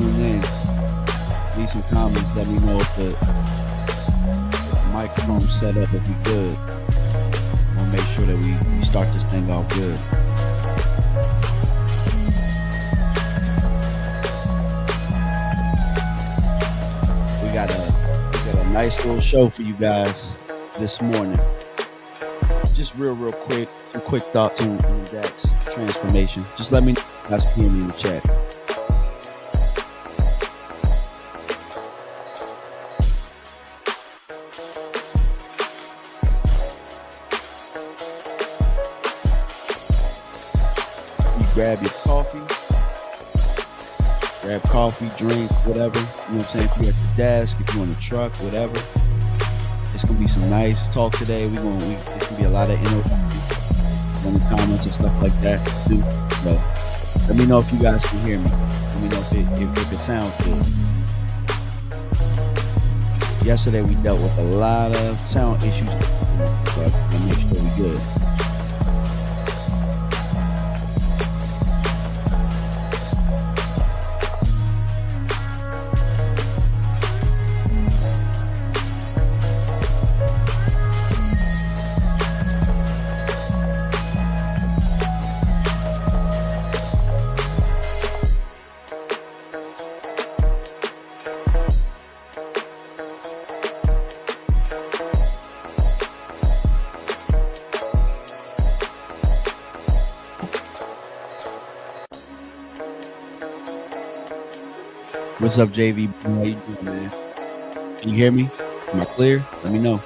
tune in, leave some comments. Let me know if the microphone setup will be good. I want to make sure that we start this thing off good. We got a nice little show for you guys this morning. Just real quick, some quick thoughts on Dak's transformation. Just let me know if you guys can hear me in the chat. Grab your coffee, drink, whatever. You know what I'm saying? If you're at the desk, if you're on the truck, whatever. It's gonna be some nice talk today. There's gonna be a lot of interviews on the comments and stuff like that too. So let me know if you guys can hear me. Let me know if it sounds good. Yesterday we dealt with a lot of sound issues, but I'll make sure we're good. What's up, JV? How you doing, man? Can you hear me? Am I clear? Let me know.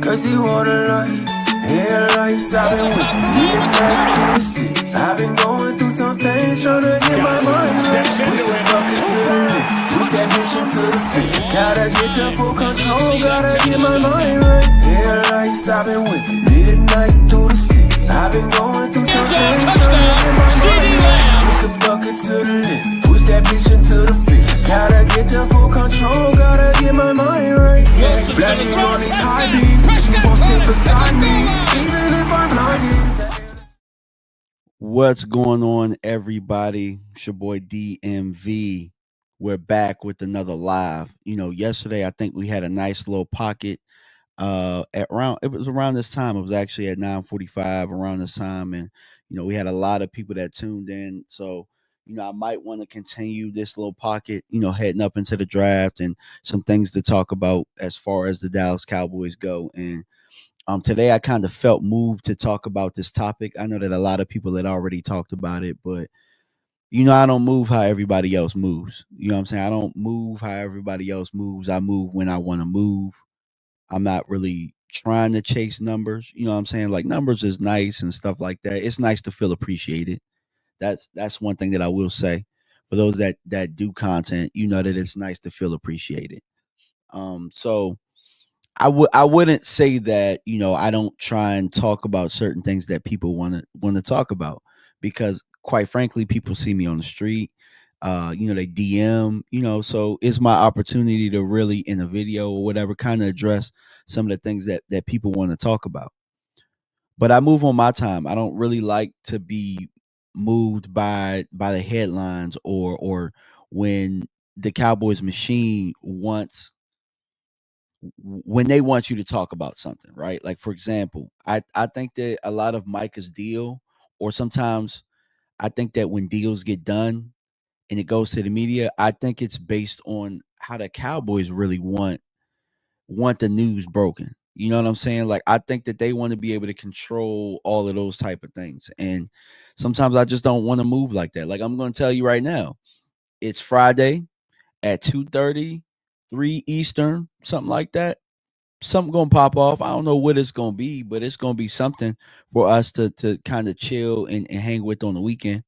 Cause he wanna life, and life's I've been with midnight through the city. I've been going through some things, tryna get my mind right. Push the bucket to the limit, push that mission to the finish. Gotta get the full control, gotta get my mind right. And life's I've been with midnight through the city. I've been going through some things, tryna get my mind right. Push the bucket to the limit, push that mission to the finish. Gotta get the full control, gotta get my mind right. Yeah, flashing on these high beams, she won't step beside me, even if I'm blinded. What's going on, everybody? It's your boy DMV. We're back with another live. You know, yesterday I think we had a nice little pocket. It was around this time. It was actually at 9:45 around this time, and you know we had a lot of people that tuned in. So you know I might want to continue this little pocket. You know, heading up into the draft and some things to talk about as far as the Dallas Cowboys go. And today I kind of felt moved to talk about this topic. I know that a lot of people had already talked about it, but you know, I don't move how everybody else moves. You know what I'm saying? I don't move how everybody else moves. I move when I want to move. I'm not really trying to chase numbers. You know what I'm saying? Like numbers is nice and stuff like that. It's nice to feel appreciated. That's one thing that I will say. For those that do content, you know that it's nice to feel appreciated. So I wouldn't say that, I don't try and talk about certain things that people want to talk about, because quite frankly, people see me on the street. They DM, so it's my opportunity to really, in a video or whatever, kind of address some of the things that people want to talk about. But I move on my time. I don't really like to be moved by the headlines, or when the Cowboys machine wants when they want you to talk about something, right? Like, for example, I think that a lot of Micah's deal, or sometimes I think that when deals get done and it goes to the media, I think it's based on how the Cowboys really want the news broken. You know what I'm saying? Like, I think that they want to be able to control all of those type of things. And sometimes I just don't want to move like that. Like, I'm going to tell you right now, it's Friday at 2:30, 3 Eastern, something like that. Something gonna pop off. I don't know what it's gonna be, but it's gonna be something for us to kind of chill and hang with on the weekend.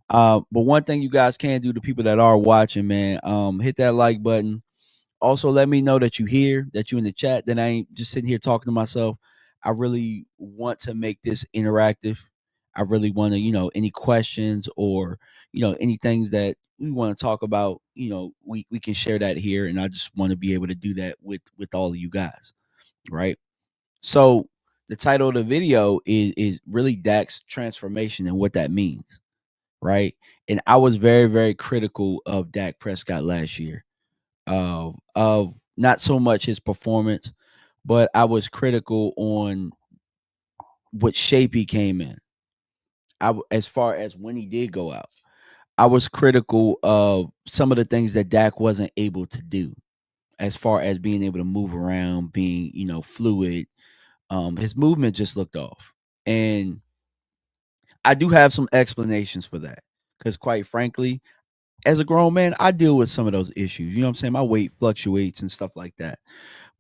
But one thing you guys can do, the people that are watching, man, hit that like button. Also, let me know that you here, that you in the chat, that I ain't just sitting here talking to myself. I really want to make this interactive. I really want to, any questions, or, any things that we want to talk about, we can share that here. And I just want to be able to do that with all of you guys. Right. So the title of the video is really Dak's transformation and what that means. Right. And I was very, very critical of Dak Prescott last year, of not so much his performance, but I was critical on what shape he came in. As far as when he did go out, I was critical of some of the things that Dak wasn't able to do, as far as being able to move around, being, fluid. His movement just looked off. And I do have some explanations for that. Because quite frankly, as a grown man, I deal with some of those issues. You know what I'm saying? My weight fluctuates and stuff like that.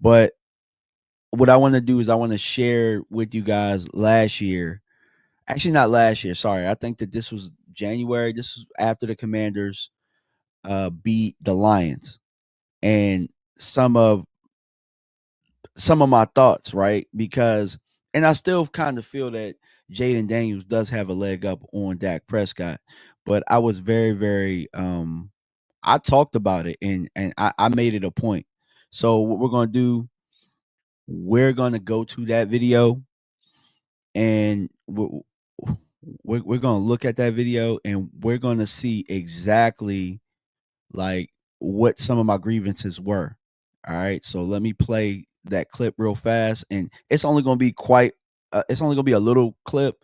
But what I want to do is I want to share with you guys last year. Actually, not last year. Sorry. I think that this was January. This was after the Commanders beat the Lions. And some of my thoughts, right? Because, and I still kind of feel that Jaden Daniels does have a leg up on Dak Prescott, but I was very, very, I talked about it, and I made it a point. So what we're gonna do, we're gonna go to that video, and we're gonna look at that video, and we're gonna see exactly like what some of my grievances were. All right, so let me play that clip real fast, and it's only going to be it's only going to be a little clip.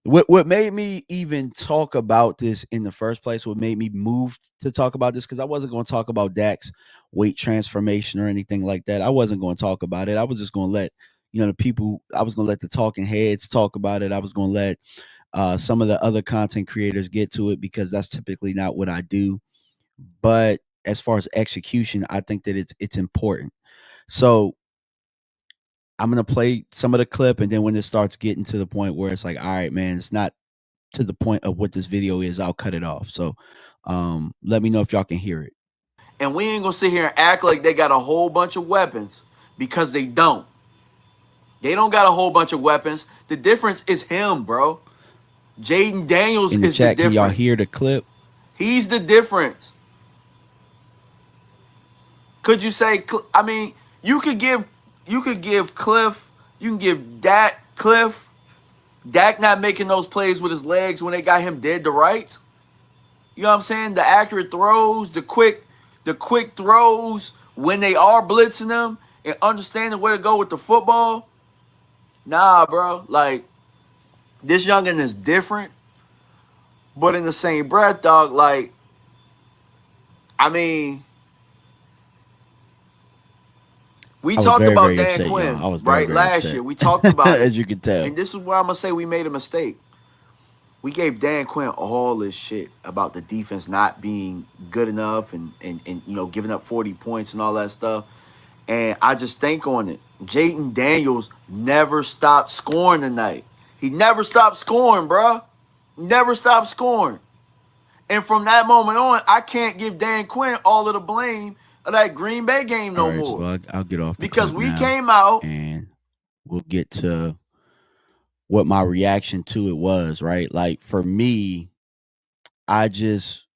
What made me even talk about this in the first place, what made me move to talk about this, because I wasn't going to talk about Dak's weight transformation or anything like that. I wasn't going to talk about it. I was just going to let the people. I was going to let the talking heads talk about it. I was going to let some of the other content creators get to it, because that's typically not what I do. But as far as execution, I think that it's important. So I'm gonna play some of the clip, and then when it starts getting to the point where it's like, all right, man, it's not to the point of what this video is, I'll cut it off. So let me know if y'all can hear it. And we ain't gonna sit here and act like they got a whole bunch of weapons, because they don't. They don't got a whole bunch of weapons. The difference is him, bro. Jaden Daniels in the is chat, the difference. Can y'all hear the clip? He's the difference. Could you say? I mean, you could give Cliff, you can give Cliff, Dak not making those plays with his legs when they got him dead to rights. You know what I'm saying? The accurate throws, the quick throws when they are blitzing them, and understanding where to go with the football. Nah, bro. Like, this youngin is different, but in the same breath, dog. Like, I mean, we talked very, about Dan upset, Quinn, I was very, right? Very last year, we talked about it, as you can tell. And this is where I'm gonna say we made a mistake. We gave Dan Quinn all this shit about the defense not being good enough, and giving up 40 points and all that stuff. And I just think on it, Jaden Daniels never stopped scoring tonight. He never stopped scoring, bro. Never stopped scoring. And from that moment on, I can't give Dan Quinn all of the blame of that Green Bay game no All right, more. so I'll get off the Because clip we now, came out. and we'll get to what my reaction to it was. Right, like for me, I just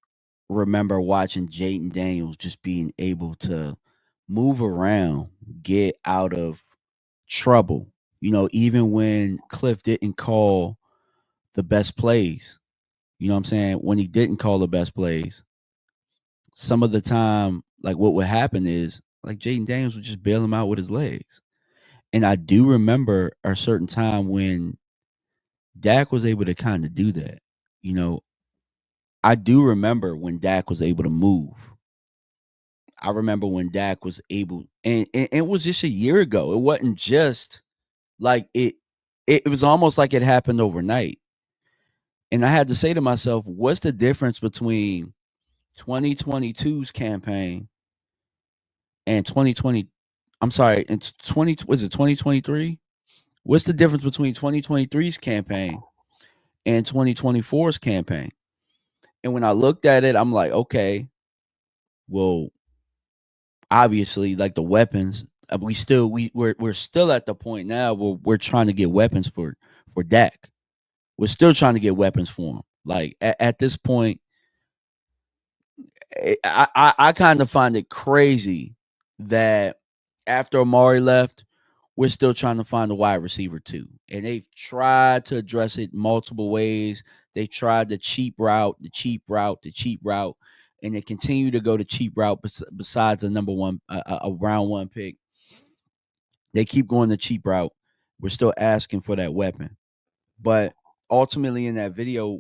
remember watching Jaden Daniels just being able to move around, get out of trouble. Even when Cliff didn't call the best plays, what I'm saying? When he didn't call the best plays, some of the time, like what would happen is like Jaden Daniels would just bail him out with his legs. And I do remember a certain time when Dak was able to kind of do that. You know, I do remember when Dak was able to move. I remember when Dak was able, and it was just a year ago. It wasn't just like it was almost like it happened overnight. And I had to say to myself, what's the difference between 2022's campaign and 2020? I'm sorry, it's 20, was it 2023? What's the difference between 2023's campaign and 2024's campaign? And when I looked at it, I'm like, okay, well, obviously, like the weapons, we're still at the point now where we're trying to get weapons for Dak. We're still trying to get weapons for him. Like at this point, I kind of find it crazy that after Amari left, we're still trying to find a wide receiver too. And they've tried to address it multiple ways. They tried the cheap route, and they continue to go the cheap route besides a number one, a round one pick. They keep going the cheap route. We're still asking for that weapon. But ultimately in that video,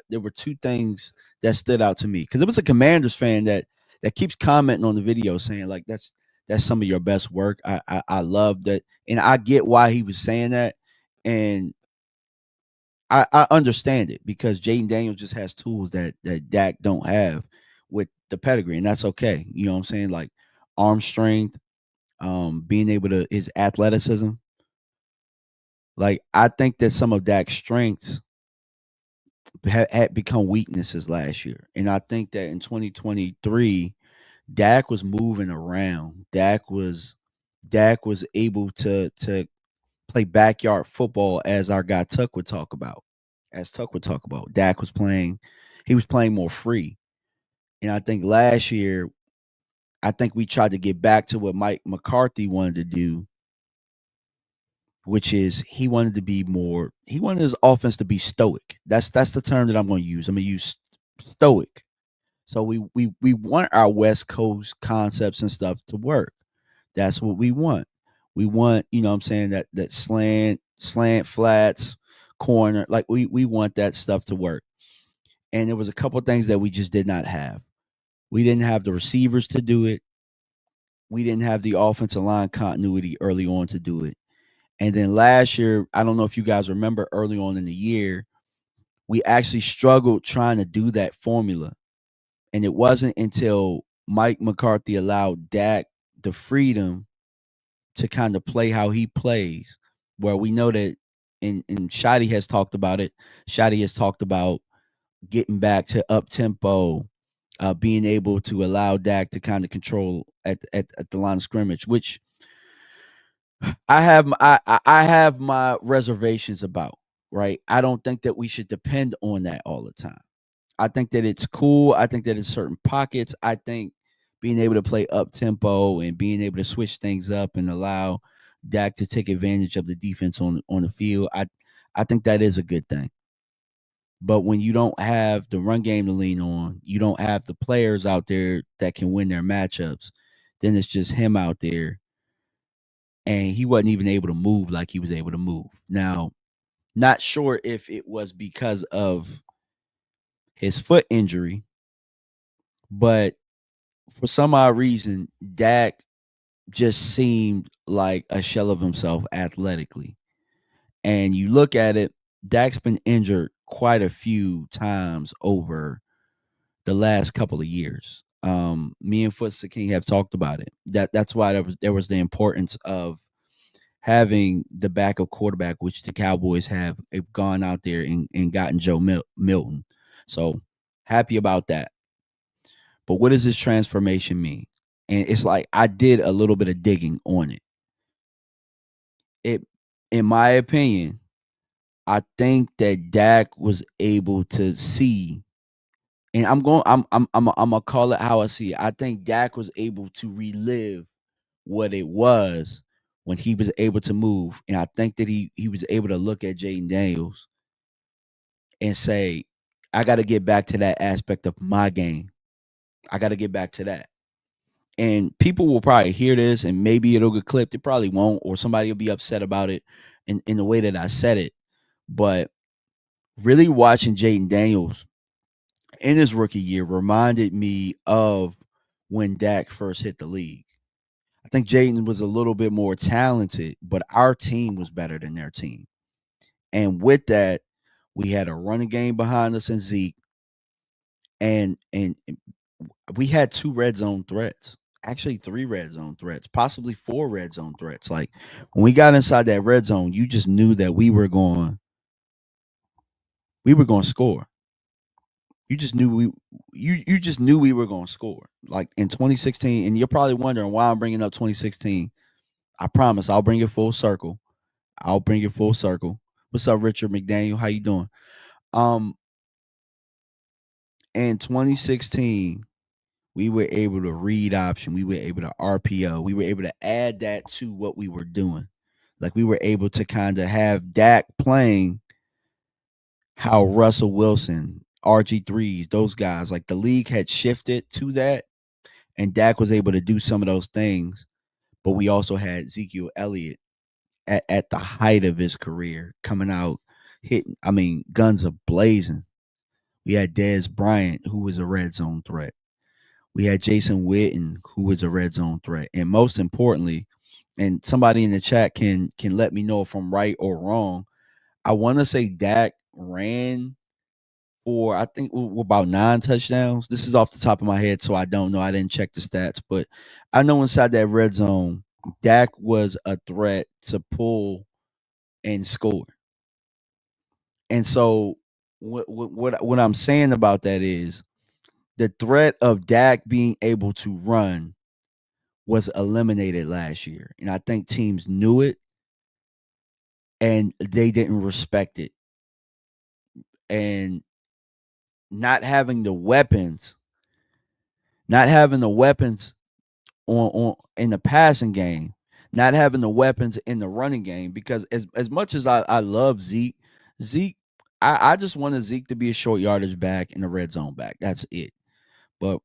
there were two things that stood out to me. Because it was a Commanders fan that keeps commenting on the video saying, like, that's some of your best work. I love that. And I get why he was saying that. And I understand it because Jaden Daniels just has tools that Dak don't have with the pedigree, and that's okay. You know what I'm saying? Like arm strength, being able to his athleticism. Like I think that some of Dak's strengths had become weaknesses last year, and I think that in 2023, Dak was moving around. Dak was able to play backyard football, as our guy Tuck would talk about. As Tuck would talk about, Dak was playing. He was playing more free, and I think last year, I think we tried to get back to what Mike McCarthy wanted to do, which is he wanted to be more. He wanted his offense to be stoic. That's the term that I'm going to use. I'm going to use stoic. So we want our West Coast concepts and stuff to work. That's what we want. We want, what I'm saying, that slant flats, corner, like we want that stuff to work. And there was a couple of things that we just did not have. We didn't have the receivers to do it. We didn't have the offensive line continuity early on to do it. And then last year, I don't know if you guys remember early on in the year, we actually struggled trying to do that formula. And it wasn't until Mike McCarthy allowed Dak the freedom to kind of play how he plays, where we know that, and Shadi has talked about it. Shadi has talked about getting back to up tempo, being able to allow Dak to kind of control at the line of scrimmage, which I have my reservations about. Right, I don't think that we should depend on that all the time. I think that it's cool. I think that in certain pockets, I think being able to play up tempo and being able to switch things up and allow Dak to take advantage of the defense on the field, I think that is a good thing. But when you don't have the run game to lean on, you don't have the players out there that can win their matchups, then it's just him out there. And he wasn't even able to move like he was able to move. Now, not sure if it was because of his foot injury, but for some odd reason, Dak just seemed like a shell of himself athletically. And you look at it, Dak's been injured quite a few times over the last couple of years. Me and Footsie King have talked about it. That's why there was the importance of having the backup quarterback, which the Cowboys have gone out there and gotten Joe Milton. So happy about that. But what does this transformation mean? And it's like I did a little bit of digging on it. It, in my opinion, I think that Dak was able to see, and I'm gonna call it how I see it. I think Dak was able to relive what it was when he was able to move, and I think that he was able to look at Jaden Daniels and say, I got to get back to that aspect of my game. I got to get back to that. And people will probably hear this and maybe it'll get clipped. It probably won't, or somebody will be upset about it in the way that I said it. But really watching Jaden Daniels in his rookie year reminded me of when Dak first hit the league. I think Jaden was a little bit more talented, but our team was better than their team. And with that, we had a running game behind us in Zeke, and we had 2 red zone threats. Actually 3 red zone threats, possibly 4 red zone threats. Like when we got inside that red zone, you just knew that we were going to score. You just knew you just knew we were going to score. Like in 2016, and you're probably wondering why I'm bringing up 2016. I promise I'll bring it full circle. I'll bring it full circle. What's up, Richard McDaniel? How you doing? Um, in 2016, we were able to read option. We were able to RPO. We were able to add that to what we were doing. Like we were able to kind of have Dak playing how Russell Wilson, RG3s, those guys, like the league had shifted to that. And Dak was able to do some of those things. But we also had Ezekiel Elliott at the height of his career coming out, hitting, guns are blazing. We had Dez Bryant, who was a red zone threat. We had Jason Witten, who was a red zone threat. And most importantly, and somebody in the chat can let me know if I'm right or wrong. I want to say Dak ran for, I think, about 9 touchdowns. This is off the top of my head, so I don't know. I didn't check the stats, but I know inside that red zone, Dak was a threat to pull and score. And so what I'm saying about that is the threat of Dak being able to run was eliminated last year. And I think teams knew it and they didn't respect it. And not having the weapons on in the passing game, not having the weapons in the running game, because as much as I love Zeke, I just wanted Zeke to be a short yardage back and a red zone back. That's it. But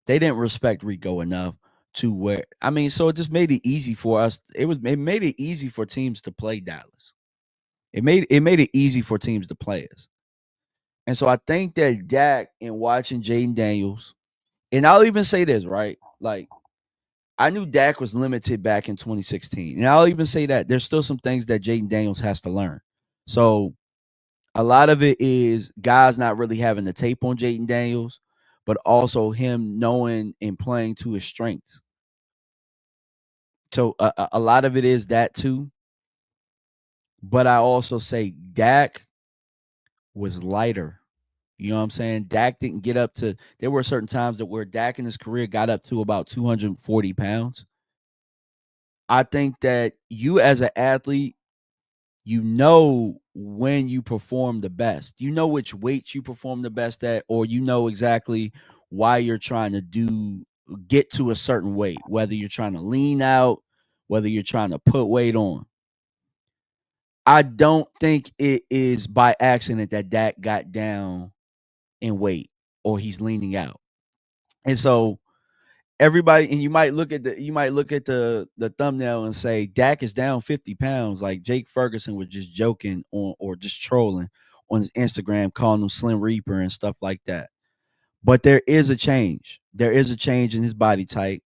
they didn't respect Rico enough to where, so it just made it easy for us. It made it easy for teams to play Dallas. It made it easy for teams to play us. And so I think that Dak, and watching Jaden Daniels, and I'll even say this, right? Like, I knew Dak was limited back in 2016. And I'll even say that there's still some things that Jaden Daniels has to learn. So a lot of it is guys not really having the tape on Jaden Daniels, but also him knowing and playing to his strengths. So a lot of it is that too. But I also say Dak was lighter. You know what I'm saying? Dak didn't get up to, there were certain times that where Dak in his career got up to about 240 pounds. I think that you as an athlete, you know when you perform the best. You know which weights you perform the best at, or you know exactly why you're trying to get to a certain weight, whether you're trying to lean out, whether you're trying to put weight on. I don't think it is by accident that Dak got down in weight or he's leaning out. And so everybody, and you might look at the thumbnail and say Dak is down 50 pounds, like Jake Ferguson was just joking on or just trolling on his Instagram, calling him Slim Reaper and stuff like that. But there is a change. There is a change in his body type.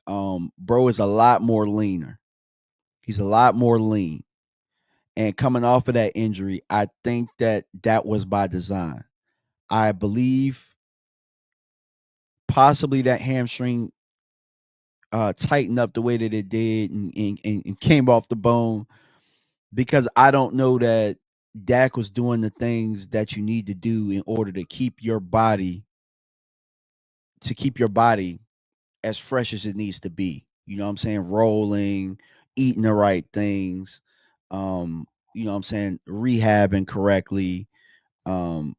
Bro is a lot more leaner. He's a lot more lean. And coming off of that injury, I think that was by design. I believe possibly that hamstring tighten up the way that it did and came off the bone, because I don't know that Dak was doing the things that you need to do in order to keep your body as fresh as it needs to be. You know what I'm saying? Rolling, eating the right things, you know what I'm saying, rehabbing correctly. Um,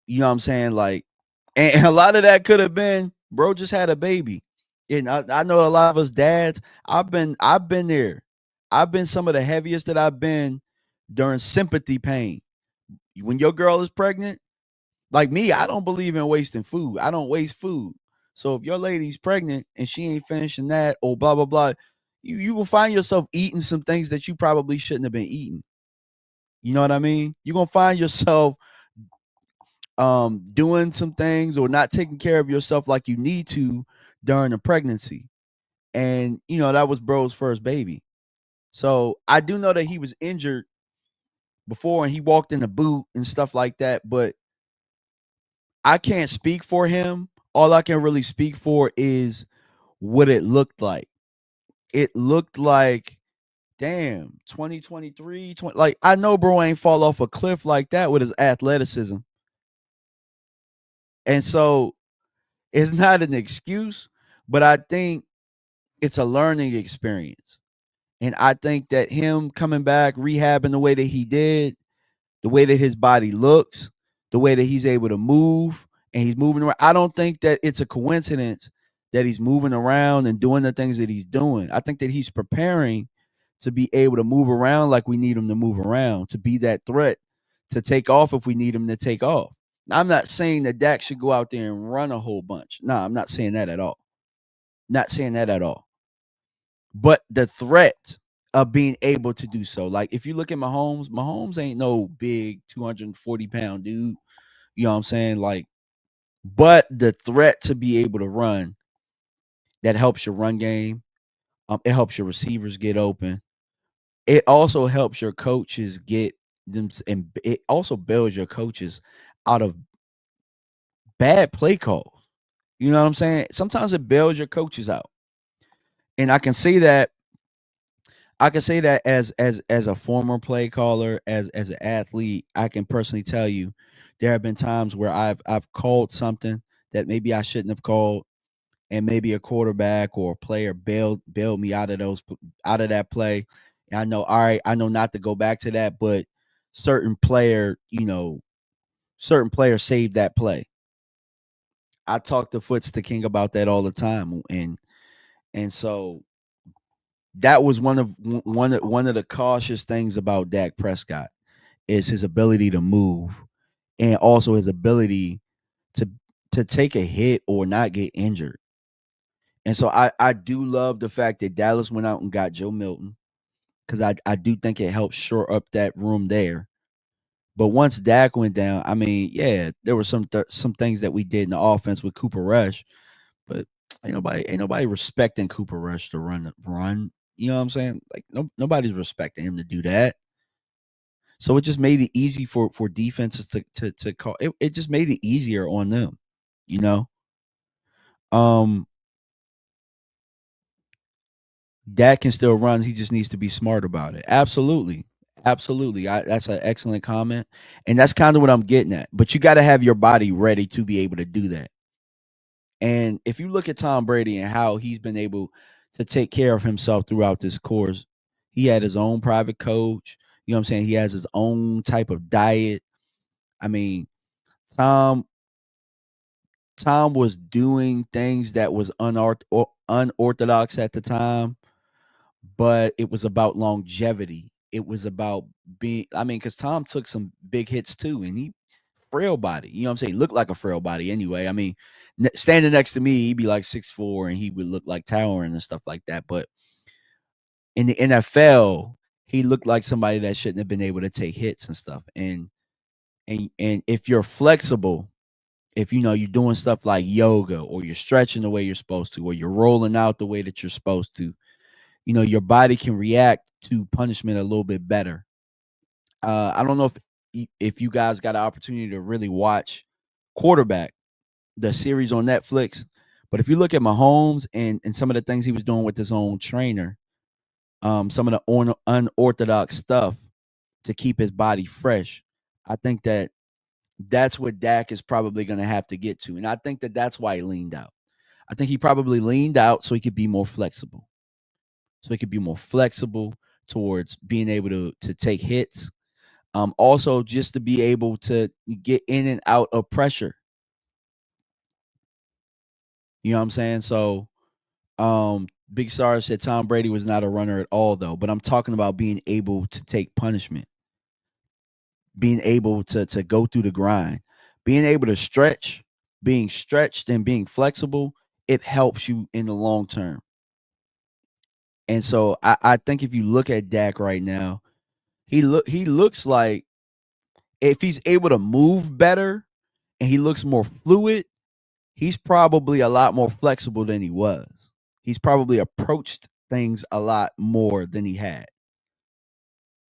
you know what I'm saying? Like, and a lot of that could have been, bro just had a baby. And I know a lot of us dads, I've been there. I've been some of the heaviest that I've been during sympathy pain. When your girl is pregnant, like me, I don't believe in wasting food. I don't waste food. So if your lady's pregnant and she ain't finishing that or blah blah blah, you will find yourself eating some things that you probably shouldn't have been eating. You know what I mean? You're gonna find yourself doing some things or not taking care of yourself like you need to during a pregnancy. And you know, that was bro's first baby. So I do know that he was injured before and he walked in a boot and stuff like that, but I can't speak for him. All I can really speak for is what it looked like. It looked like, damn, 2023, 20, like I know bro ain't fall off a cliff like that with his athleticism. And so it's not an excuse, but I think it's a learning experience. And I think that him coming back, rehabbing the way that he did, the way that his body looks, the way that he's able to move and he's moving around. I don't think that it's a coincidence that he's moving around and doing the things that he's doing. I think that he's preparing to be able to move around like we need him to move around, to be that threat, to take off if we need him to take off. Now, I'm not saying that Dak should go out there and run a whole bunch. No, I'm not saying that at all. Not saying that at all. But the threat of being able to do so. Like if you look at Mahomes ain't no big 240-pound dude. You know what I'm saying? Like, but the threat to be able to run, that helps your run game. It helps your receivers get open. It also helps your coaches get them, and it also builds your coaches out of bad play calls. You know what I'm saying? Sometimes it bails your coaches out. And I can say that as a former play caller, as an athlete, I can personally tell you there have been times where I've called something that maybe I shouldn't have called, and maybe a quarterback or a player bailed me out of that play. And I know, all right, I know not to go back to that, but certain player, certain players saved that play. I talk to Foots the King about that all the time, and so that was one of the cautious things about Dak Prescott is his ability to move and also his ability to take a hit or not get injured. And so I do love the fact that Dallas went out and got Joe Milton, because I do think it helped shore up that room there. But once Dak went down, I mean, yeah, there were some things that we did in the offense with Cooper Rush, but ain't nobody respecting Cooper Rush to run. You know what I'm saying? Like nobody's respecting him to do that. So it just made it easy for defenses to call. It just made it easier on them. You know, um, Dak can still run. He just needs to be smart about it. Absolutely, absolutely. That's an excellent comment, and that's kind of what I'm getting at. But you got to have your body ready to be able to do that. And if you look at Tom Brady and how he's been able to take care of himself throughout this course, he had his own private coach. You know what I'm saying? He has his own type of diet. I mean, Tom Tom was doing things that was unorthodox at the time, but it was about longevity. It was about being, I mean, because Tom took some big hits too, and he frail body. You know what I'm saying? Looked like a frail body anyway. I mean, standing next to me, he'd be like 6'4", and he would look like towering and stuff like that. But in the NFL, he looked like somebody that shouldn't have been able to take hits and stuff. And if you're flexible, if you're doing stuff like yoga, or you're stretching the way you're supposed to, or you're rolling out the way that you're supposed to, your body can react to punishment a little bit better. I don't know if you guys got an opportunity to really watch Quarterback, the series on Netflix, But if you look at Mahomes and some of the things he was doing with his own trainer, some of the unorthodox stuff to keep his body fresh, I think that's what Dak is probably going to have to get to. And I think that's why he leaned out. I think he probably leaned out so he could be more flexible. So he could be more flexible towards being able to take hits. Also, just to be able to get in and out of pressure. You know what I'm saying? So, Big Star said Tom Brady was not a runner at all, though. But I'm talking about being able to take punishment, being able to go through the grind, being able to stretch, being stretched and being flexible. It helps you in the long term. And so I think if you look at Dak right now, he looks like if he's able to move better and he looks more fluid, he's probably a lot more flexible than he was. He's probably approached things a lot more than he had.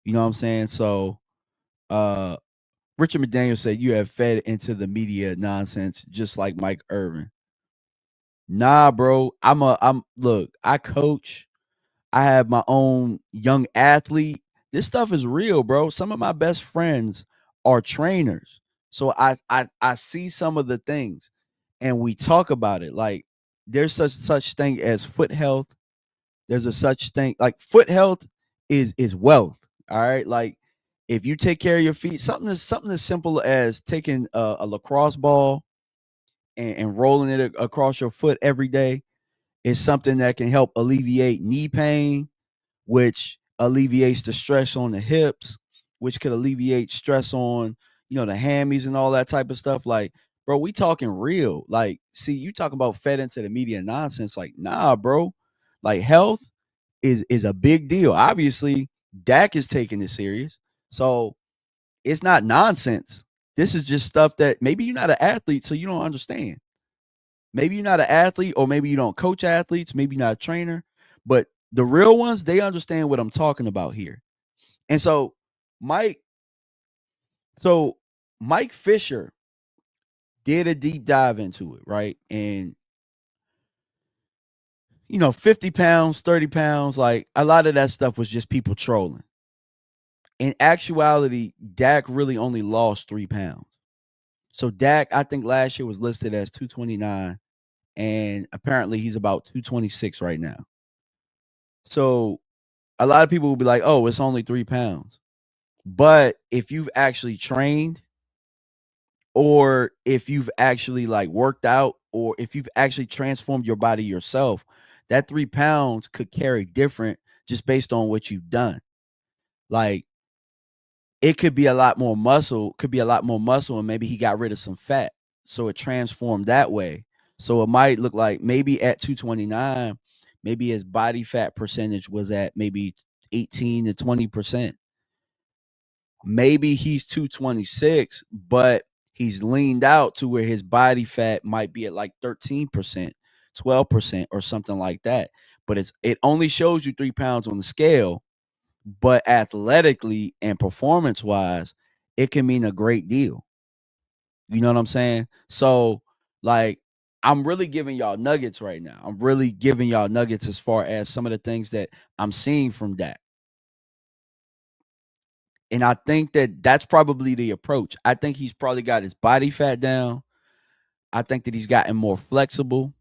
You know what I'm saying? So Richard McDaniel said you have fed into the media nonsense just like Mike Irvin. Nah, bro. Look, I coach. I have my own young athlete. This stuff is real, bro. Some of my best friends are trainers. So I see some of the things and we talk about it. Like there's such thing as foot health. There's a such thing like foot health is wealth. All right. Like if you take care of your feet, something as simple as taking a lacrosse ball and rolling it across your foot every day is something that can help alleviate knee pain, which alleviates the stress on the hips, which could alleviate stress on, the hammies and all that type of stuff. Like, bro, we talking real. Like, see, you talking about fed into the media nonsense. Like, nah, bro. Like health is a big deal. Obviously, Dak is taking it serious. So it's not nonsense. This is just stuff that maybe you're not an athlete, so you don't understand. Maybe you're not an athlete, or maybe you don't coach athletes, maybe you're not a trainer, but the real ones, they understand what I'm talking about here. And so Mike, Mike Fisher did a deep dive into it, right? And 50 pounds, 30 pounds, like a lot of that stuff was just people trolling. In actuality, Dak really only lost 3 pounds. So Dak, I think last year was listed as 229, and apparently he's about 226 right now. So a lot of people will be like, oh, it's only 3 pounds. But if you've actually trained, or if you've actually like worked out, or if you've actually transformed your body yourself, that 3 pounds could carry different just based on what you've done. Like it could be a lot more muscle, and maybe he got rid of some fat. So it transformed that way. So it might look like maybe at 229, maybe his body fat percentage was at maybe 18 to 20%. Maybe he's 226, but he's leaned out to where his body fat might be at like 13%, 12%, or something like that. But it only shows you 3 pounds on the scale, but athletically and performance wise, it can mean a great deal. You know what I'm saying? So, like, I'm really giving y'all nuggets right now. I'm really giving y'all nuggets as far as some of the things that I'm seeing from Dak. And I think that's probably the approach. I think he's probably got his body fat down. I think that he's gotten more flexible.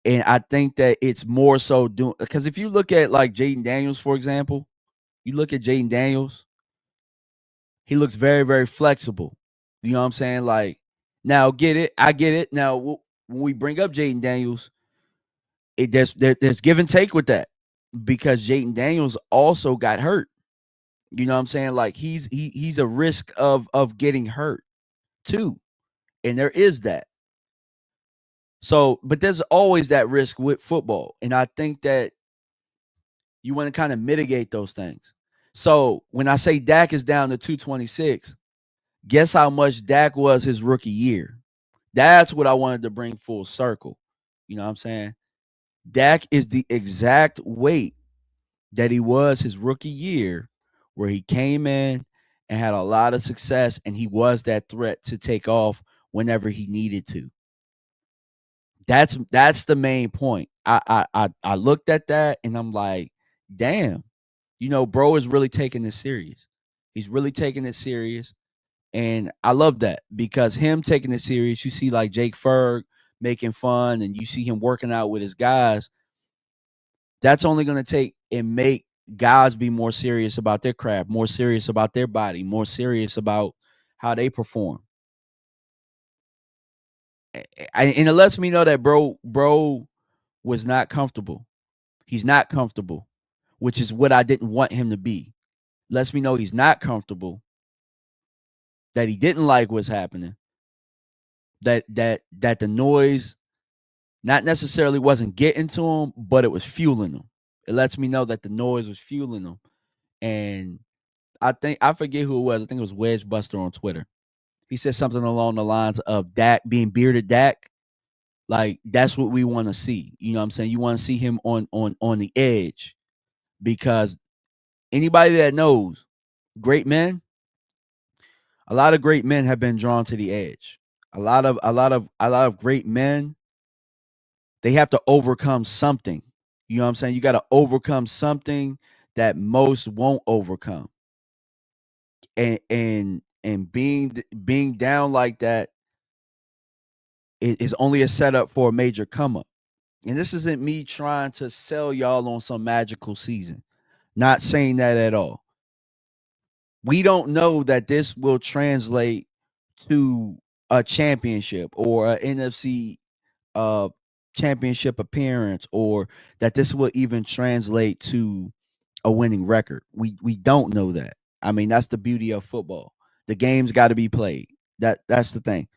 And I think that it's more so doing, because if you look at like Jaden Daniels, for example, you look at Jaden Daniels, he looks very, very flexible. You know what I'm saying? Like, now get it. I get it. Now, when we bring up Jaden Daniels, there's give and take with that, because Jaden Daniels also got hurt. You know what I'm saying? Like he's a risk of getting hurt too. And there is that. So, but there's always that risk with football. And I think that you want to kind of mitigate those things. So when I say Dak is down to 226, guess how much Dak was his rookie year? That's what I wanted to bring full circle. You know what I'm saying? Dak is the exact weight that he was his rookie year, where he came in and had a lot of success, and he was that threat to take off whenever he needed to. That's the main point. I looked at that and I'm like, damn, bro is really taking this serious. He's really taking it serious. And I love that because him taking it serious, you see like Jake Ferg making fun and you see him working out with his guys. That's only going to take and make guys be more serious about their craft, more serious about their body, more serious about how they perform. And it lets me know that bro was not comfortable. He's not comfortable, which is what I didn't want him to be. Lets me know he's not comfortable, that he didn't like what's happening, that the noise not necessarily wasn't getting to him, but it was fueling him. It lets me know that the noise was fueling him. And I forget who it was. I think it was Wedge Buster on Twitter. He said something along the lines of Dak being bearded Dak. Like that's what we want to see. You know what I'm saying? You want to see him on the edge because anybody that knows great men, a lot of great men have been drawn to the edge. A lot of great men, they have to overcome something. You know what I'm saying? You got to overcome something that most won't overcome. And being down like that is only a setup for a major come up. And this isn't me trying to sell y'all on some magical season. Not saying that at all. We don't know that this will translate to a championship or an NFC championship appearance, or that this will even translate to a winning record. We don't know that. I mean, that's the beauty of football. The game's got to be played. That's the thing.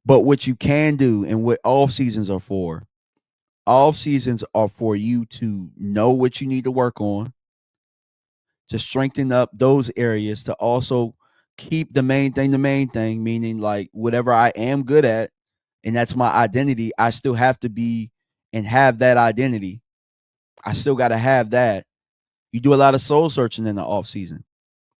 But what you can do and what off seasons are for you to know what you need to work on, to strengthen up those areas, to also keep the main thing, meaning like whatever I am good at, and that's my identity, I still have to be and have that identity. I still got to have that. You do a lot of soul searching in the off season.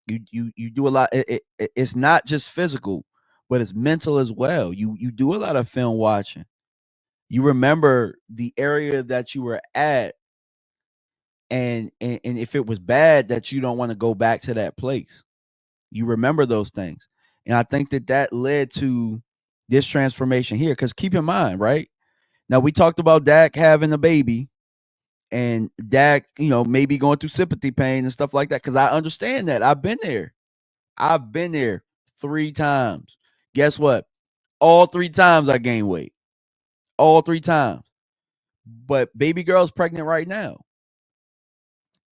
You do a lot. It's not just physical, but it's mental as well. You do a lot of film watching. You remember the area that you were at, and if it was bad, that you don't want to go back to that place. You remember those things, and I think that led to this transformation here. Because keep in mind, right now we talked about Dak having a baby, and Dak, maybe going through sympathy pain and stuff like that. Because I understand that. I've been there. 3 times. Guess what? All 3 times I gained weight. All 3 times. But baby girl's pregnant right now.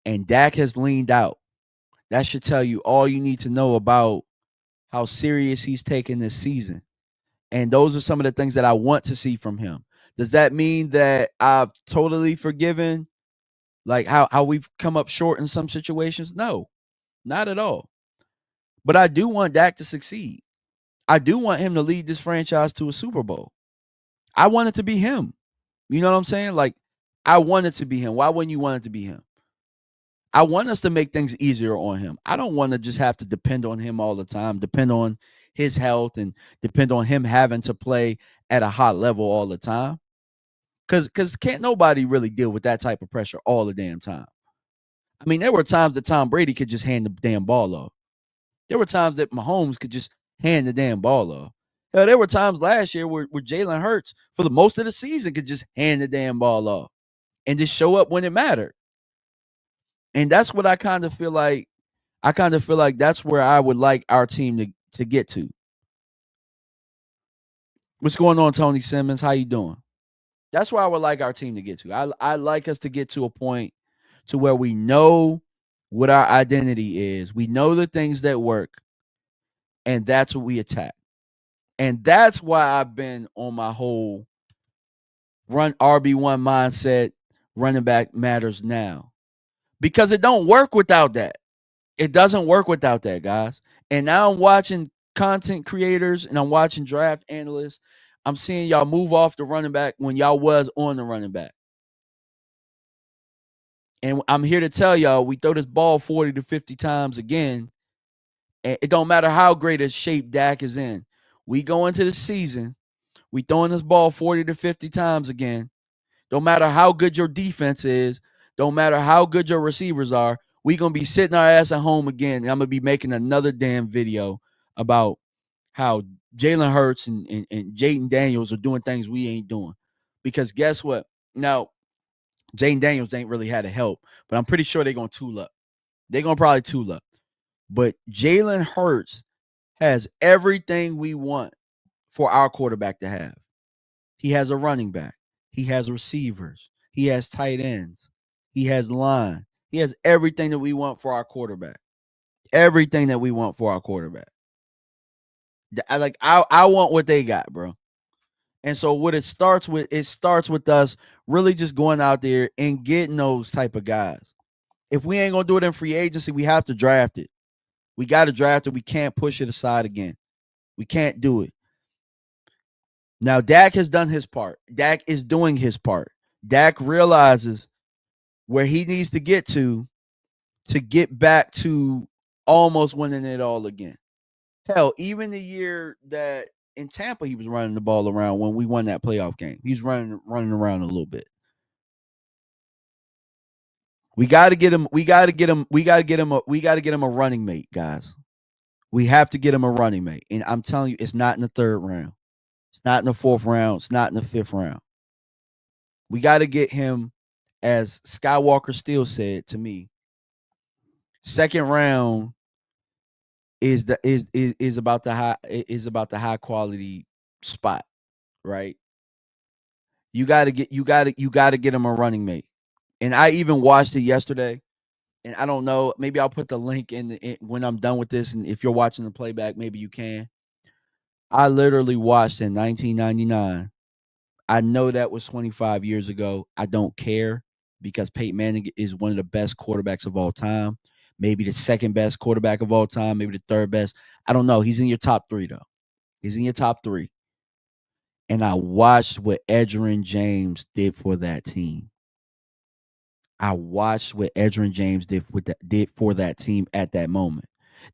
And Dak has leaned out. That should tell you all you need to know about how serious he's taking this season. And those are some of the things that I want to see from him. Does that mean that I've totally forgiven like how we've come up short in some situations? No, not at all. But I do want Dak to succeed. I do want him to lead this franchise to a Super Bowl. I want it to be him. You know what I'm saying? Like, I want it to be him. Why wouldn't you want it to be him? I want us to make things easier on him. I don't want to just have to depend on him all the time, depend on his health, and depend on him having to play at a high level all the time. Because can't nobody really deal with that type of pressure all the damn time. I mean, there were times that Tom Brady could just hand the damn ball off. There were times that Mahomes could just hand the damn ball off. Hell, there were times last year where Jalen Hurts, for the most of the season, could just hand the damn ball off and just show up when it mattered. And that's what I kind of feel like. I kind of feel like that's where I would like our team to get to. What's going on, Tony Simmons? How you doing? That's where I would like our team to get to. I like us to get to a point to where we know what our identity is. We know the things that work, and that's what we attack. And that's why I've been on my whole run RB1 mindset, running back matters now. Because it don't work without that. It doesn't work without that, guys. And now I'm watching content creators and I'm watching draft analysts. I'm seeing y'all move off the running back when y'all was on the running back. And I'm here to tell y'all, we throw this ball 40 to 50 times again. And it don't matter how great a shape Dak is in. We go into the season We throwing this ball 40 to 50 times again. Don't matter how good your defense is. Don't matter how good your receivers are. We going to be sitting our ass at home again. And I'm going to be making another damn video about how Jalen Hurts and Jaden Daniels are doing things we ain't doing. Because guess what? Now, Jaden Daniels ain't really had to help, but I'm pretty sure they're going to tool up. They're going to probably tool up. But Jalen Hurts has everything we want for our quarterback to have. He has a running back. He has receivers. He has tight ends. He has line. He has everything that we want for our quarterback. Everything that we want for our quarterback. I want what they got, bro. And so what it starts with us really just going out there and getting those type of guys. If we ain't gonna do it in free agency, we have to draft it. We got to draft it. We can't push it aside again. We can't do it. Now, Dak has done his part. Dak is doing his part. Dak realizes where he needs to get back to almost winning it all again. Hell, even the year that in Tampa he was running the ball around when we won that playoff game. He's running around a little bit. We got to get him a running mate, guys. We have to get him a running mate. And I'm telling you, it's not in the third round. It's not in the fourth round. It's not in the fifth round. We got to get him, as Skywalker still said to me, second round is about the high quality spot, right? You got to get him a running mate. And I even watched it yesterday. And I don't know, maybe I'll put the link in when I'm done with this. And if you're watching the playback, maybe you can. I literally watched in 1999. I know that was 25 years ago. I don't care because Peyton Manning is one of the best quarterbacks of all time. Maybe the second best quarterback of all time. Maybe the third best. I don't know. He's in your top three, though. He's in your top three. And I watched what Edgerrin James did for that team. I watched what Edgerrin James did for that team at that moment.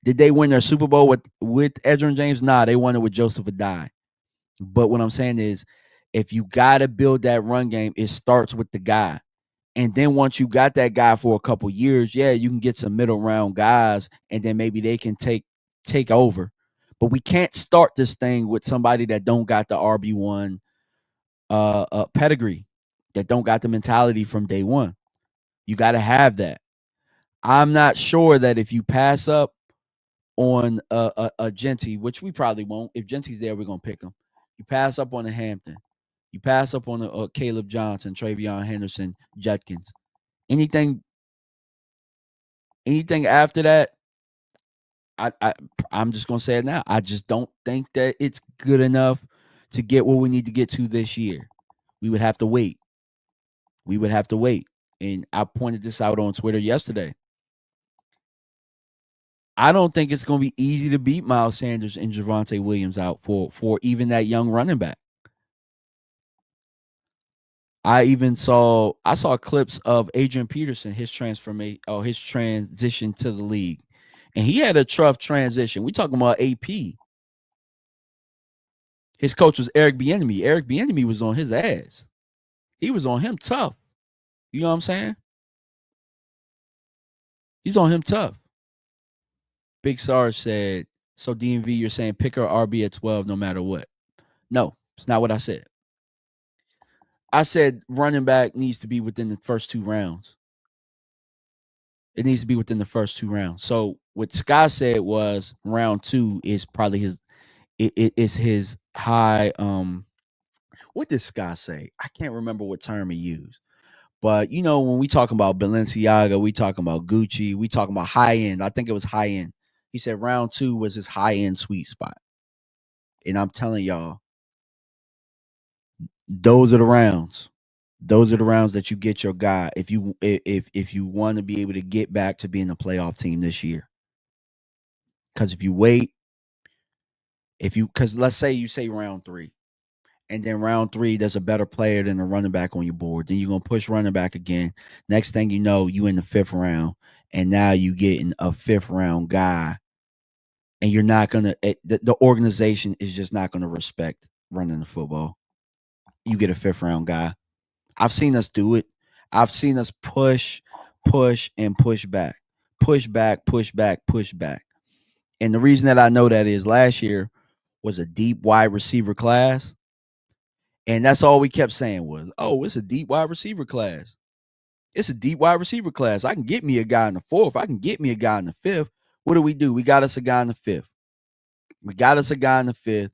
Did they win their Super Bowl with Edgerrin James? Nah, they won it with Joseph Adai. But what I'm saying is, if you got to build that run game, it starts with the guy. And then once you got that guy for a couple years, yeah, you can get some middle round guys, and then maybe they can take over. But we can't start this thing with somebody that don't got the RB1 pedigree, that don't got the mentality from day one. You got to have that. I'm not sure that if you pass up on a Genty, which we probably won't. If Genty's there, we're going to pick him. You pass up on a Hampton. You pass up on a Caleb Johnson, Travion Henderson, Judkins. Anything after that, I'm just going to say it now. I just don't think that it's good enough to get where we need to get to this year. We would have to wait. And I pointed this out on Twitter yesterday. I don't think it's going to be easy to beat Miles Sanders and Javonte Williams out for even that young running back. I saw clips of Adrian Peterson, his transition to the league. And he had a tough transition. We talking about AP. His coach was Eric Bieniemy. Eric Bieniemy was on his ass. He was on him tough. You know what I'm saying? He's on him tough. Big Sarge said, so DMV, you're saying pick her RB at 12 no matter what. No, it's not what I said. I said running back needs to be within the first 2 rounds. It needs to be within the first 2 rounds. So what Scott said was round 2 is probably his high. What did Scott say? I can't remember what term he used. But, you know, when we talk about Balenciaga, we talking about Gucci, we talking about high end. I think it was high end. He said round 2 was his high end sweet spot. And I'm telling y'all, those are the rounds. Those are the rounds that you get your guy if you want to be able to get back to being a playoff team this year. Because if you wait, because let's say you say round 3, and then round 3 there's a better player than a running back on your board, then you're gonna push running back again. Next thing you know, you in the 5th round, and now you getting a 5th round guy, and you're not gonna the organization is just not gonna respect running the football. You get a 5th round guy. I've seen us do it. I've seen us push, and push back. Push back, push back, push back. And the reason that I know that is last year was a deep wide receiver class. And that's all we kept saying was, oh, it's a deep wide receiver class. It's a deep wide receiver class. I can get me a guy in the 4th. I can get me a guy in the 5th. What do? We got us a guy in the 5th. We got us a guy in the 5th.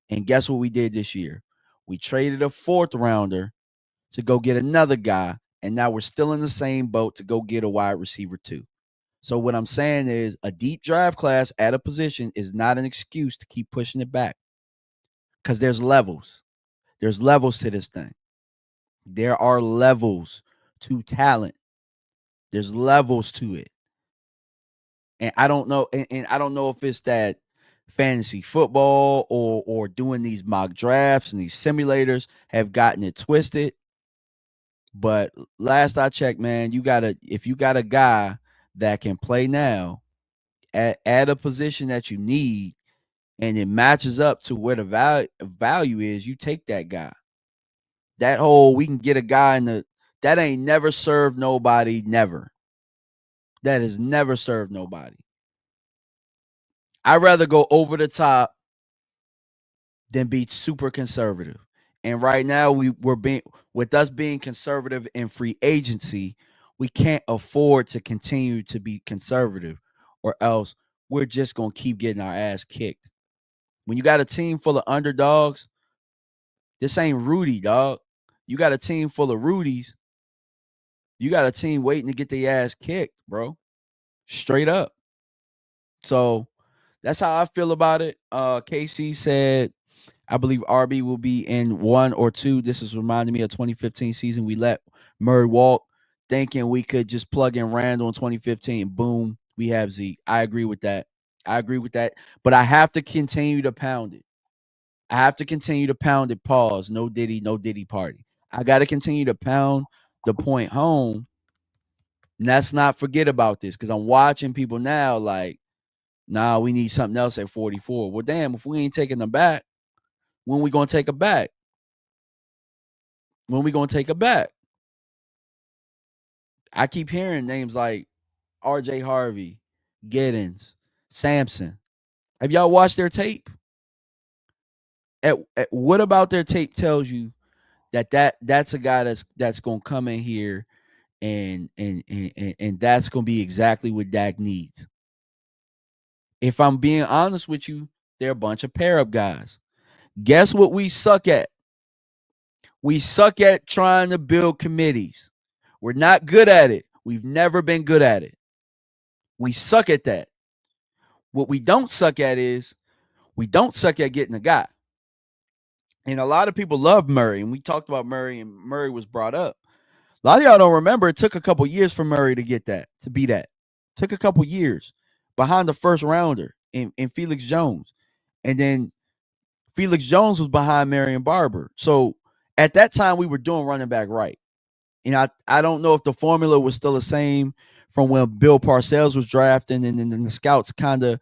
And guess what we did this year? We traded a 4th rounder to go get another guy. And now we're still in the same boat to go get a wide receiver too. So what I'm saying is a deep draft class at a position is not an excuse to keep pushing it back. Because there's levels. There's levels to this thing. There are levels to talent. There's levels to it. And I don't know, and I don't know if it's that fantasy football or doing these mock drafts and these simulators have gotten it twisted. But last I checked, man, if you got a guy that can play now at a position that you need and it matches up to where the value is, you take that guy. That whole we can get a guy that ain't never served nobody, never. That has never served nobody. I'd rather go over the top than be super conservative. And right now with us being conservative in free agency, we can't afford to continue to be conservative, or else we're just going to keep getting our ass kicked. When you got a team full of underdogs, this ain't Rudy, dog. You got a team full of Rudies. You got a team waiting to get their ass kicked, bro. Straight up. So that's how I feel about it. KC said, I believe RB will be in 1 or 2. This is reminding me of 2015 season. We let Murray walk, thinking we could just plug in Randall in 2015. Boom, we have Zeke. I agree with that. But I have to continue to pound it. Pause. No Diddy party. I got to continue to pound the point home. And let's not forget about this, because I'm watching people now like, nah, we need something else at 44. Well, damn, if we ain't taking them back, when we going to take them back? I keep hearing names like RJ Harvey, Giddens, Sampson. Have y'all watched their tape? What about their tape tells you that's a guy that's going to come in here and that's going to be exactly what Dak needs? If I'm being honest with you, they're a bunch of pair-up guys. Guess what we suck at? We suck at trying to build committees. We're not good at it. We've never been good at it. We suck at that. What we don't suck at is we don't suck at getting a guy. And a lot of people love Murray, and we talked about Murray, and Murray was brought up. A lot of y'all don't remember it took a couple years for Murray to get that, to be that. Took a couple years behind the first rounder in Felix Jones. And then Felix Jones was behind Marion Barber. So at that time, we were doing running back right. And I don't know if the formula was still the same from when Bill Parcells was drafting, and then the scouts kind of,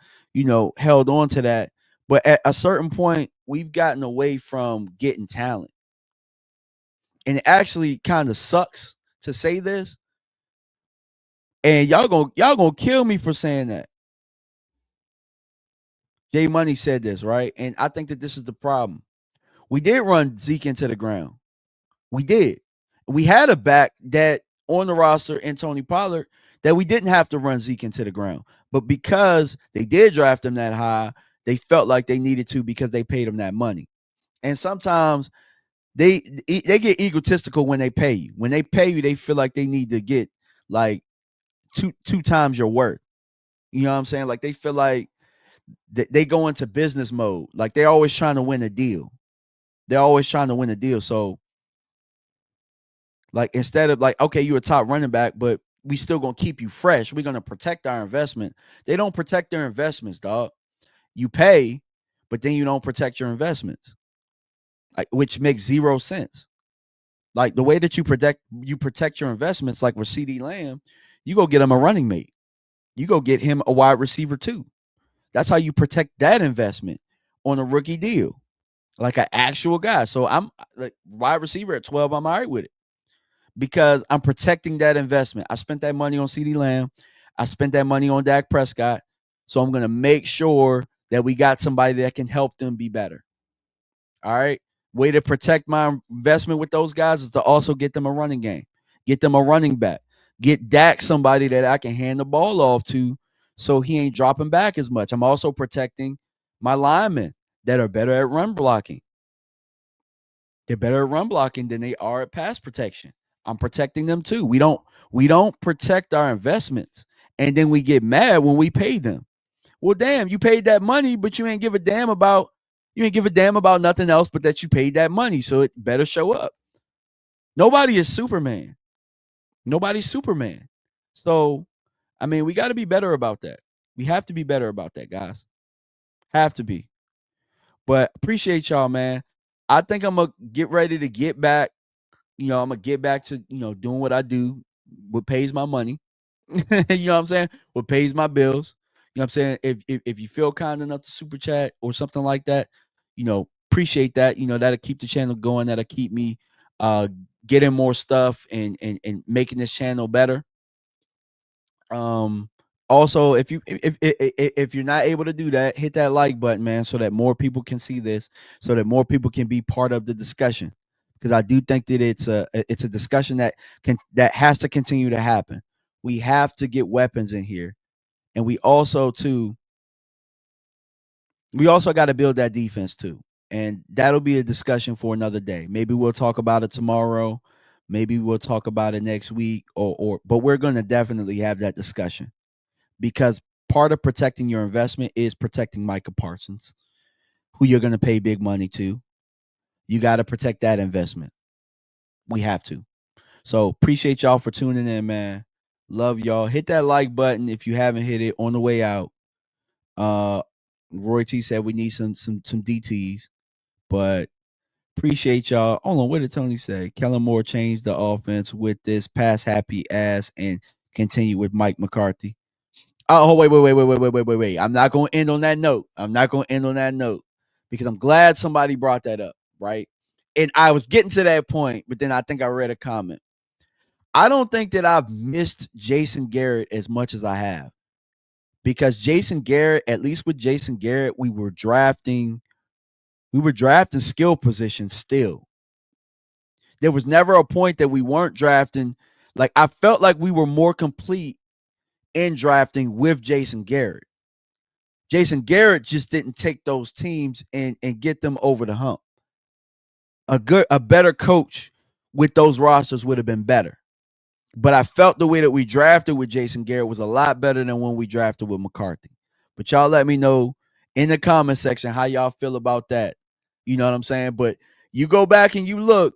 held on to that. But at a certain point, we've gotten away from getting talent. And it actually kind of sucks to say this. And y'all gonna kill me for saying that. Jay Money said this, right? And I think that this is the problem. We did run Zeke into the ground. We did. We had a back that on the roster in Tony Pollard that we didn't have to run Zeke into the ground. But because they did draft him that high, they felt like they needed to because they paid him that money. And sometimes they get egotistical when they pay you. When they pay you, they feel like they need to get like two times your worth. You know what I'm saying? Like they feel like they go into business mode. Like they're always trying to win a deal. So like instead of like, okay, you're a top running back, but we still gonna keep you fresh. We're gonna protect our investment. They don't protect their investments, dog. You pay, but then you don't protect your investments, like, which makes zero sense. Like the way that you protect your investments, like with CeeDee Lamb, you go get him a running mate. You go get him a wide receiver too. That's how you protect that investment on a rookie deal. like an actual guy. So I'm like wide receiver at 12. I'm all right with it because I'm protecting that investment. I spent that money on CeeDee Lamb. I spent that money on Dak Prescott. So I'm going to make sure that we got somebody that can help them be better. All right. Way to protect my investment with those guys is to also get them a running game, get them a running back, get Dak somebody that I can hand the ball off to so he ain't dropping back as much. I'm also protecting my linemen that are better at run blocking. They're better at run blocking than they are at pass protection. I'm protecting them too. We don't protect our investments and then we get mad when we pay them. Well, damn, you paid that money, but you ain't give a damn about nothing else but that you paid that money. So it better show up. Nobody is Superman. Nobody's Superman. So, I mean, we got to be better about that. We have to be better about that, guys. Have to be. But appreciate y'all, man. I think I'm gonna get ready to get back. I'm gonna get back to doing what I do, what pays my money. You know what I'm saying? What pays my bills. You know what I'm saying? If you feel kind enough to super chat or something like that, appreciate that. That'll keep the channel going. That'll keep me getting more stuff and making this channel better. Also, if you're not able to do that, hit that like button, man, so that more people can see this, so that more people can be part of the discussion. Because I do think that it's a discussion that has to continue to happen. We have to get weapons in here, and we also got to build that defense too, and that'll be a discussion for another day. Maybe we'll talk about it tomorrow. Maybe we'll talk about it next week, but we're going to definitely have that discussion. Because part of protecting your investment is protecting Micah Parsons, who you're going to pay big money to. You got to protect that investment. We have to. So appreciate y'all for tuning in, man. Love y'all. Hit that like button if you haven't hit it on the way out. Roy T said we need some DTs, but appreciate y'all. Hold on, what did Tony say? Kellen Moore changed the offense with this pass happy ass and continue with Mike McCarthy. Oh, wait. I'm not going to end on that note. Because I'm glad somebody brought that up, right? And I was getting to that point, but then I think I read a comment. I don't think that I've missed Jason Garrett as much as I have. Because Jason Garrett, at least with Jason Garrett, we were drafting skill positions still. There was never a point that we weren't drafting. Like, I felt like we were more complete in drafting with Jason Garrett. Jason Garrett just didn't take those teams and get them over the hump. A better coach with those rosters would have been better. But I felt the way that we drafted with Jason Garrett was a lot better than when we drafted with McCarthy. But y'all let me know in the comment section how y'all feel about that. You know what I'm saying? But you go back and you look,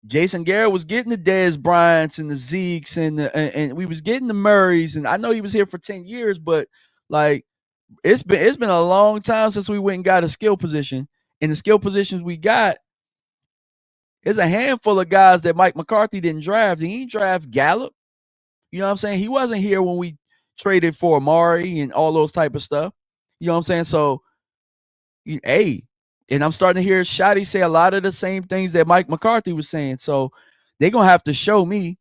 Jason Garrett was getting the Dez Bryants and the Zekes and we was getting the Murrays. And I know he was here for 10 years, but like it's been a long time since we went and got a skill position. And the skill positions we got, there's a handful of guys that Mike McCarthy didn't draft. He didn't draft Gallup. You know what I'm saying? He wasn't here when we traded for Amari and all those type of stuff. You know what I'm saying? So, hey, and I'm starting to hear Shotty say a lot of the same things that Mike McCarthy was saying. So they're going to have to show me,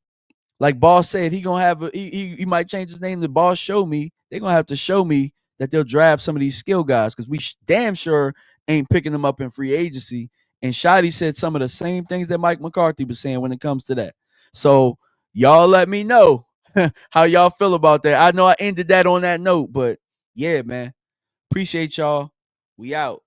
like Boss said, he might change his name to Boss Show Me. They're going to have to show me that they'll draft some of these skill guys because we damn sure ain't picking them up in free agency. And Shotty said some of the same things that Mike McCarthy was saying when it comes to that. So y'all let me know how y'all feel about that. I know I ended that on that note, but yeah, man. Appreciate y'all. We out.